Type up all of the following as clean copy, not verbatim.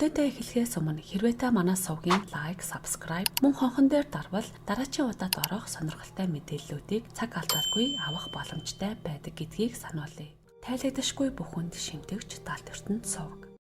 Контентаа эхлэхээс өмнө хэрвээ та манай сувгийн лайк, subscribe мөн хонхон дээр дарвал дараачийн удаад орох сонирхолтой мэдээллүүдийг цаг алдаагүй авах боломжтой байдаг гэдгийг сануулъя. Тайлагдашгүй бүхэнд шимтэгч Далд ертөнд сувг.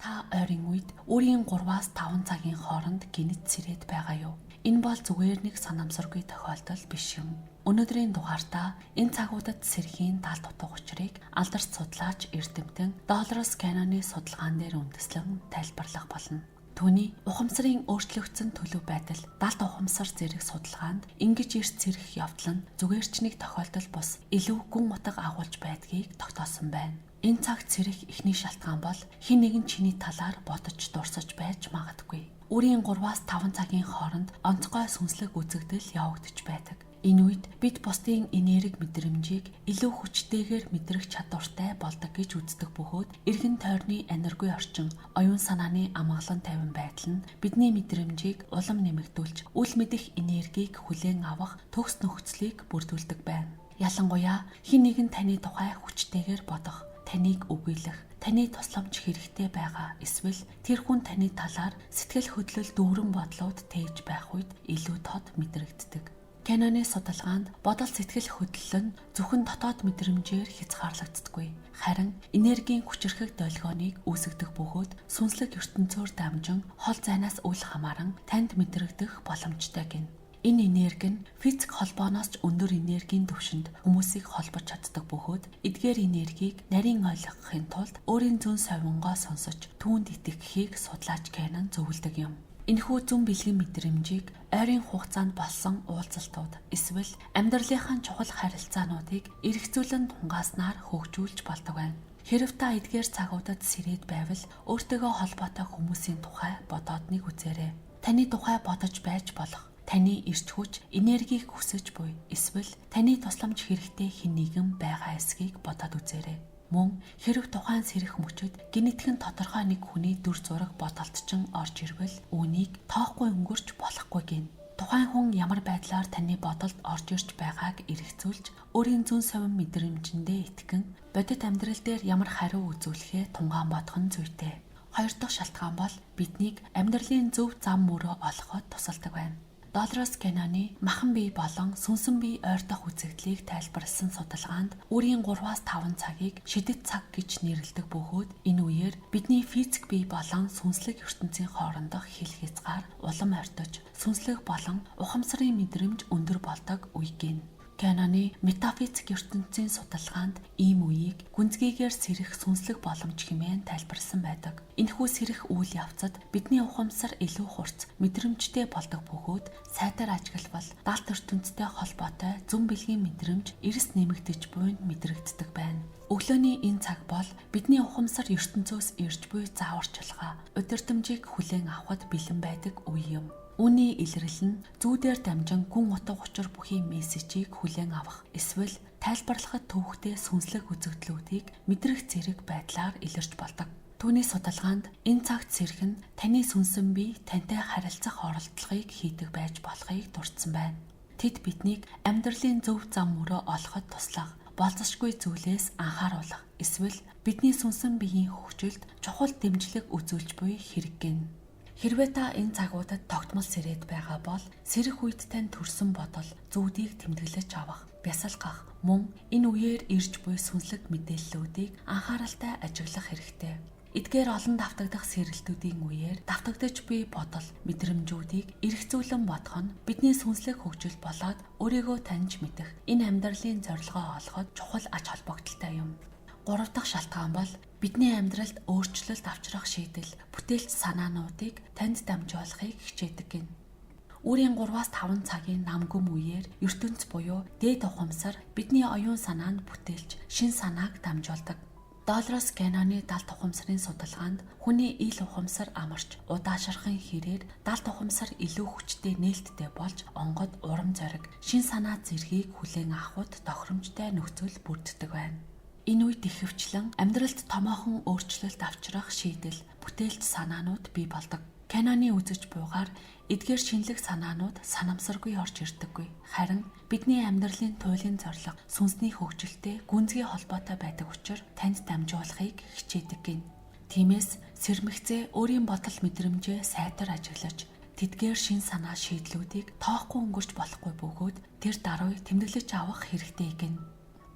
Та ойрын үед өөрийн 3-5 цагийн хооронд гинэт сэрээд байгаа юу? Энэ бол зүгээр нэг санамсаргүй тохиолдол биш юм. Өнөөдрийн дугаартаа энэ цагуудад сэрхийн далд утга учрыг алдарч судлаач эрдэмтэн Долорес Каноны судалгаан дээр үндэслэн тайлбарлах болно. Түүний ухамсарын өөрчлөгдсөн төлөв байдал далд ухамсар зэрэг судалгаанд ингэж эрс зэрэг явдал нь зүгээр ч нэг тохиолдол бус илүү гүн утга агуулж байдгийг тогтоосон байна. Энэ цагт сэрэх эхний шалтгаан бол хэн нэгэн чиний талаар бодож дурсаж байж магадгүй. Үрийн 3-5 цагийн хооронд онцгой сүнслэг үзэгдэл явагдаж байдаг. Энэ үед бид бусдын энерги мэдрэмжийг илүү хүчтэйгээр мэдрэх чадвартай болдог гэж үздэг бөгөөд эргэн тойрны энерги орчин, оюун санааны амгалан тайван байдал нь бидний мэдрэмжийг улам нэмэгдүүлж, үл мэдэх энергийг хүлээн авах төгс нөхцөлийг бүрдүүлдэг байна. Ялангуяа хэн нэгэн таны тухай хүчтэйгээр бодох, таныг үгүйлэх, таны тусламж хэрэгтэй байгаа эсвэл тэр хүн таны талаар сэтгэл хөдлөл дүүрэн бодлоод тээж байх үед илүү тод мэдрэгддэг. Каноны судалгаанд бодол сэтгэл хөдлөл нь зөвхөн дотоод мэдрэмжээр хязгаарлагддаггүй. Харин энергийн хүчирхэг долгионыг үүсгдэг бөгөөд сүнслэг ертөнцөөр дамжин хол зайнаас үл хамааран танд мэдрэгдэх боломжтой гин. Энэ энерги нь физик холбооноос ч өндөр энергийн түвшинд хүмүүсийг холбож чаддаг бөгөөд эдгээр энергийг нарийн ойлгохын тулд өөрийн зүүн совингоо сонсож түүнд итгэхийг судлаач Канон зөвлөдөг юм. Энэхүү зүүн бэлгийн мэдрэмжийг ойрын хугацаанд болсон уулзалтууд эсвэл амьдралынхаа чухал харилцаануудыг эргэцүүлэн тунгааснаар хөгжүүлж болдог байна. Хэрэв та эдгээр цагуудад сэрээд байвал өөртөөгөө холбоотой хүмүүсийн тухай бодоод нэг үзээрэй. Таны тухай бодож байж болох, таны эрч хүч, энергийг хүсэж буй эсвэл таны тусламж хэрэгтэй хэн нэгэн байгаа эсхийг бодоод үзээрэй. Мөн хэрэг тухайн сэрэх мөчөд генетикэн тодорхой нэг хүний дүр зураг бодолтчин орж ирвэл үүнийг тоохгүй өнгөрч болохгүй гин. Тухайн хүн ямар байдлаар таны бодолд орж ирж байгааг эргэцүүлж өөрийн зүүн совин мэдрэмжэндээ итгэн бодит амьдрал дээр ямар хариу үзүүлэхээ тунгаан бодох нь зүйтэй. Хоёр дахь шалтгаан бол биднийг амьдралын зөв зам мөрөө олоход тусалдаг байна. Долорес Каноны махан бие болон сүнсэн бие ойртох үзэгдлийг тайлбарласан судалгаанд үрийн 3-5 цагийг шидэт цаг гэж нэрлэдэг бөгөөд энэ үеэр бидний физик бие болон сүнслэг ертөнцийн хоорондох хил хязгаар улам ойртож, сүнслэг болон ухамсарын мэдрэмж өндөр болдог үе гин. Каноны метафизик ертөнцийн судалгаанд ийм үеийг гүнзгийгээр сэрэх сүнслэг боломж хэмээн тайлбарласан байдаг. Энэхүү сэрэх үйл явцад бидний ухамсар илүү хурц, мэдрэмжтэй болдог бөгөөд сайтар ажиглавал далд ертөнцтэй холбоотой зүүн бэлгийн мэдрэмж эрс нэмэгдэж буйнд мэдрэгддэг байна. Өглөөний энэ цаг бол бидний ухамсар ертөнцөөс ирж буй зааварчилгаа, удирдамжийг хүлээн авахд бэлэн байдаг үе юм. Үүний илрэл нь зүүдээр дамжин гүн утга учир бүхий мессежийг хүлээн авах эсвэл тайлбарлахад төвөгтэй сүнслэг үзэгдлүүдийг мэдрэх зэрэг байдлаар илэрч болдог. Түүний судалгаанд энэ цагт сэрэх нь таны сүнсэн бие тантай харилцах оролдлогыг хийдэг байж болохыг дурдсан байна. Тэд биднийг амьдралын зөв зам мөрөө олоход туслах, болцсошгүй зүйлээс анхааруулах эсвэл бидний сүнсэн биеийн хөгжилд чухал дэмжлэг үзүүлж буй хэрэг гин. Хэрвээ та энэ цагуудад тогтмол сэрээд байгаа бол сэрэх үед тань төрсөн бодол, зүүдийг тэмдэглэж авах, бясалгах, мөн энэ үеэр ирж буй сүнслэг мэдээллүүдийг анхааралтай ажиглах хэрэгтэй. Эдгээр олон давтагдах сэрэлтүүдийн үеэр давтагдж буй бодол, мэдрэмжүүдийг эргэцүүлэн бодох нь бидний сүнслэг хөгжил болоод өөрийгөө таньж мэдэх, энэ амьдралын зорилгоо олоход чухал ач холбогдолтой юм. 3 дахь шалтгаан бол бидний амьдралд өөрчлөлт авчрах шийдэл, бүтээлч санаануудыг танд дамжуулахыг хичээдэг гин. Үрийн 3-5 цагийн нам гүм үеэр ертөнц буюу дээд ухамсар бидний оюун санаанд бүтээлч шин санааг дамжуулдаг. Долорес Каноны далд ухамсарын судалгаанд хүний ил ухамсар амарч удаашрахын хэрээр далд ухамсар илүү хүчтэй нээлттэй болж онгод урам зориг, шин санаа зэргийг хүлээн авахд тохиромжтой нөхцөл бүрддэг байна. Энэ үед ихэвчлэн амьдралд томоохон өөрчлөлт авчрах шийдэл, бүтээлч санаанууд бий болдог. Каноны үзэж буйгаар эдгээр шинэлэг санаанууд санамсаргүй орж ирдэггүй. Харин бидний амьдралын туйлын зорилго, сүнсний хөгжилтэй гүнзгий холбоотой байдаг учраас танд дамжуулахыг хичээдэг гин. Тиймээс сэрмэгцээ өөрийн бодол мэдрэмжээ сайтар ажиглаж тэдгээр шин санаа шийдлүүдийг тоохгүй өнгөрч болохгүй бөгөөд тэр даруй тэмдэглэж авах хэрэгтэй гин.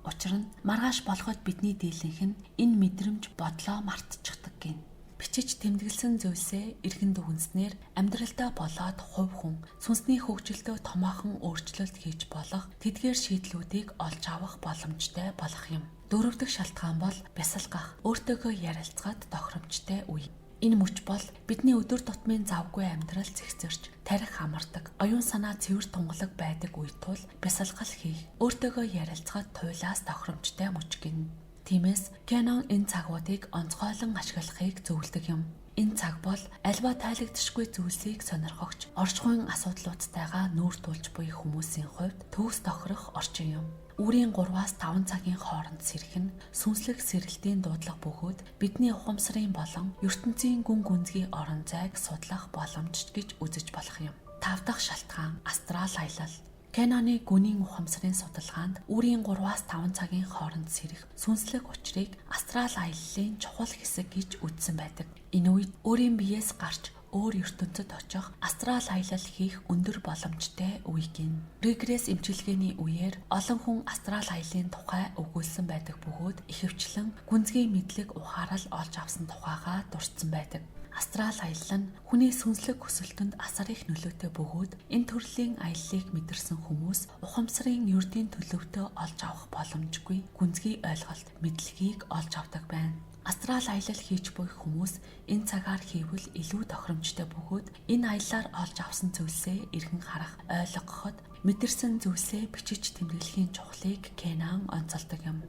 Учир нь маргааш болгоод бидний дийлэнх нь энэ мэдрэмж бодлоо мартчихдаг гин. Бичиж тэмдэглэсэн зүйлсээ эргэн дүгнснээр амьдралдаа болоод хувь хүн сүнсний хөгжилдөө томоохон өөрчлөлт хийж болох тэдгээр шийдлүүдийг олж авах боломжтой болох юм. Дөрөв дэх шалтгаан бол бясалгах, өөртөөгөө ярилцгаад тохиромжтой үе. Энэ мөч бол бидний өдөр тутмын завгүй амьдрал зэгцэрч, тарих амардаг, оюун санаа цэвэр тунгалаг байдаг үе тул бясалгал хийх, өөртөөгөө ярилцгаад туйлаас тохиромжтой мөч гин. Тиймээс Кенон энэ цагуудыг онцгойлон ашиглахыг зөвлөдөг юм. Энэ цаг бол альва тайлагдшгүй зүйлсийг сонирхогч, оршихуйн асуудлуудтайгаа нүүр тулж буй хүмүүсийн хувьд төгс тохирох орчин юм. Үрийн 3-5 цагийн хооронд сэрэх нь сүнслэг сэрэлтийн дуудлага бөгөөд бидний ухамсарын болон ертөнцийн гүн гүнзгий орон зайг судлах боломж гэж үзэж болох юм. 5 дахь шалтгаан астрал аялал. Кеноны гүнийн ухамсарын судалгаанд үрийн 3-5 цагийн хооронд сэрэх сүнслэг учрыг астрал аяллалын чухал хэсэг гэж үзсэн байдаг. Энэ үед өөрийн биеэс гарч өөр ертөнцид очих астрал аялал хийх өндөр боломжтой үе гин. Регресс эмчилгээний үеэр олон хүн астрал аяллалын тухай өгүүлсэн байдаг бөгөөд ихэвчлэн гүнзгий мэдлэг ухаарал олж авсан тухайгаа дурдсан байдаг. Астрал аялал нь хүний сүнслэг өсөлтөнд асар их нөлөөтэй бөгөөд энэ төрлийн аяллыг мэдэрсэн хүмүүс ухамсарын ердийн төлөвтөө олж авах боломжгүй гүнзгий ойлголт, мэдлэгийг олж авдаг байна. Астрал аялал хийж буй хүмүүс энэ цагаар хийвэл илүү тохиромжтой бөгөөд энэ аяллаар олж авсан зүйлсээ эргэн харах, ойлгоход мэдэрсэн зүйлсээ бичиж тэмдэглэхийн чухлыг Кенон онцолдог юм.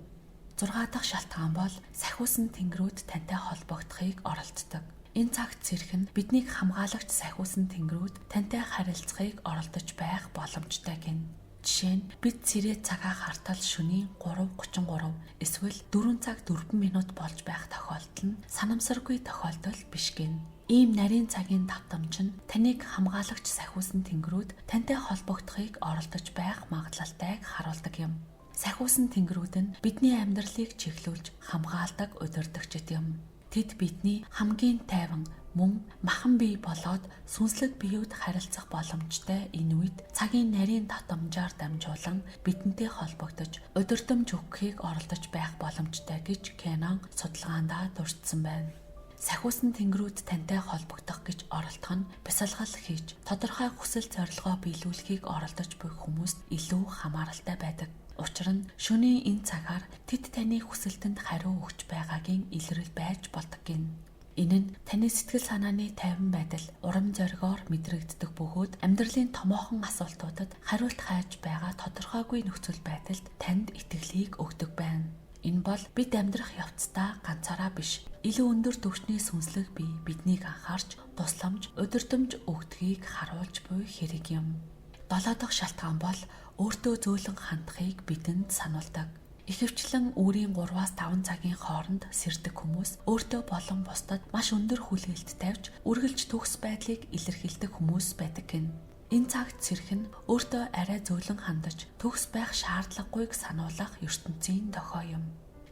6 дахь шалтгаан бол сахиусан тэнгэрүүд тантай холбогдохыг оролддог. Энэ цагт сэрэх нь биднийг хамгаалагч сахиусан тэнгэрүүд тантай харилцахыг оролдож байх боломжтой гин. Жишээ нь бид цэрээ цагаа хартал шөнийн 3:33 эсвэл 4 цаг 4 минут болж байх тохиолдол нь санамсаргүй тохиолдол биш гин. Ийм нарийн цагийн давтамж нь таныг хамгаалагч сахиусан тэнгэрүүд тантай холбогдохыг оролдож байх магадлалтайг харуулдаг юм. Сахиусан тэнгэрүүд нь бидний амьдралыг чиглүүлж хамгаалдаг удирдагчид юм. Тэд бидний хамгийн тайван мөн махан бие болоод сүнслэг биеуд харилцах боломжтой энэ үед цагийн нарийн татамжаар дамжуулан бидэнтэй холбогдож удирдамж өгөхийг оролдож байх боломжтой гэж Кенон судалгаандаа дурдсан байна. Сахиусан тэнгэрүүд тантай холбогдох гэж оролдох нь бясалгал хийж тодорхой хүсэл зорилгоо биелүүлэхийг оролдож буй хүмүүст илүү хамааралтай байдаг. Учир нь шөнийн энэ цагаар тэд таны хүсэлтэнд хариу өгч байгаагийн илрэл байж болдог гин. Энэ нь таны сэтгэл санааны тайван байдал, урам зоригоор мэдрэгддэг бөгөөд амьдралын томоохон асуултуудад хариулт хайж байгаа тодорхойгүй нөхцөл байдалд танд итгэлийг өгдөг байна. Энэ бол бид амьдрах явцдаа ганцаараа биш, илүү өндөр түвшний сүнслэг бие биднийг анхаарч, тусламж, удирдамж өгдгийг харуулж буй хэрэг юм. 7 дахь шалтгаан бол өөртөө зөөлөн хандахыг бидэнд сануулдаг. Ихэвчлэн үрийн 3-5 цагийн хооронд сэрдэг хүмүүс өөртөө болон бусдад маш өндөр хүлээлт тавьж, үргэлж төгс байдлыг илэрхийлдэг хүмүүс байдаг гин. Энэ цагт сэрэх нь өөртөө арай зөөлөн хандаж, төгс байх шаардлагагүйг сануулах ертөнцийн дохой юм.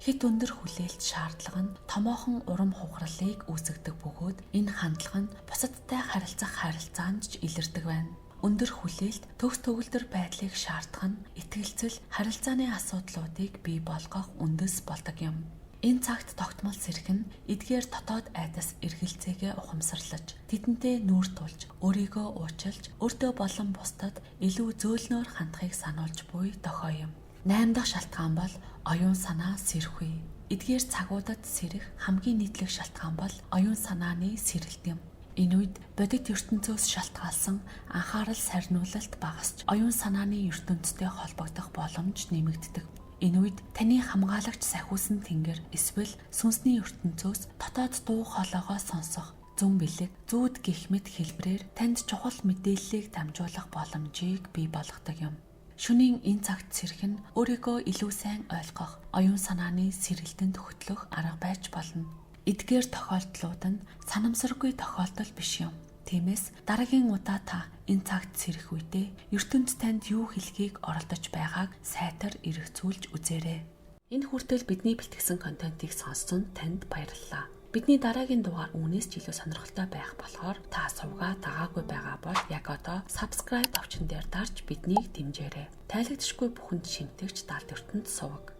Хит өндөр хүлээлт шаардлага нь томоохон урам хугаралыг үүсгдэг бөгөөд энэ хандлага нь бусадтай харилцах харилцаанд ч илэрдэг байна. Өндөр хүлээлт төгс төгөлдөр байдлыг шаардах нь итгэлцэл харилцааны асуудлуудыг бий болгох үндэс болдог юм. Энэ цагт тогтмол сэрэх нь эдгээр дотоод айдас эргэлзээгээ ухамсарлаж, тэдэнтэй нүүр тулж, өөрийгөө уучлж, өөртөө болон бусдад илүү зөөлнөөр хандахыг сануулж буй дохой юм. 8 дахь шалтгаан бол оюун санаа сэрэх үе. Эдгээр цагуудад сэрэх хамгийн нийтлэг шалтгаан бол оюун санааны сэрэлт юм. Энэ үед бодит ертөнцөөс шалтгаалсан анхаарал сарниулалт багасч оюун санааны ертөнцтэй холбогдох боломж нэмэгддэг. Энэ үед таны хамгаалагч сахиусан тэнгэр эсвэл сүнсний ертөнцөөс дотоод дуу хоолойгоо сонсох, зүн бэлэг, зүүд гэх мэт хэлбэрээр танд чухал мэдээллийг дамжуулах боломжийг бий болгодог юм. Шөнийн энэ цагт сэрэх нь өөрийгөө илүү сайн ойлгох, оюун санааны сэрэлтэнд хөтлөх арга байж болно. Эдгээр тохиолдлууд нь санамсаргүй тохиолдол биш юм. Тиймээс дараагийн удаа та энэ цагт сэрэх үедээ ертөнд танд юу хэлхийг оролдож байгааг сайтар эргцүүлж үзээрэй. Энэ хүртэл бидний бэлтгэсэн контентыг сонссон танд баярлалаа. Бидний дараагийн дугаар үүнээс ч илүү сонирхолтой байх болохоор та сувгаа дагаагүй байгаа бол яг одоо subscribe товчон дээр дарж биднийг дэмжээрэй. Тайлагдчихгүй бүхэнд шимтгч далд ертөнд сувг.